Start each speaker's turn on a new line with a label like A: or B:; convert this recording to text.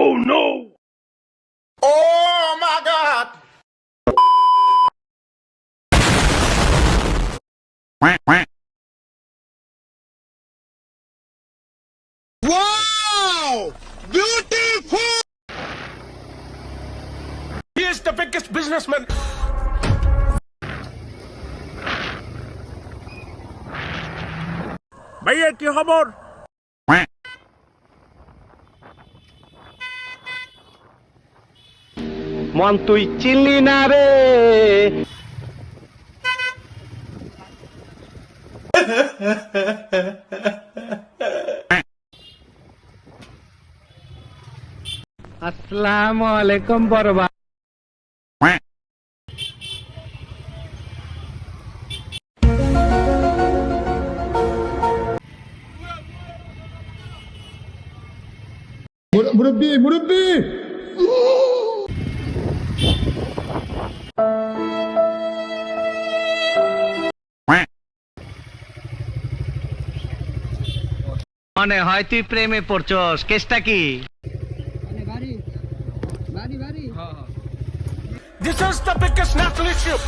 A: Oh no!
B: Oh my God! Wow! Beautiful!
A: He is the biggest businessman. ভাইয়া কি খবর? মন তুই চিনলি না রে। আসসালামু আলাইকুম বড় ভাই।
C: মুরব্বি মুরব্বি
D: মনে হয় তুই প্রেমে পড়ছস, কেসটা কি?
A: This is the biggest national issue.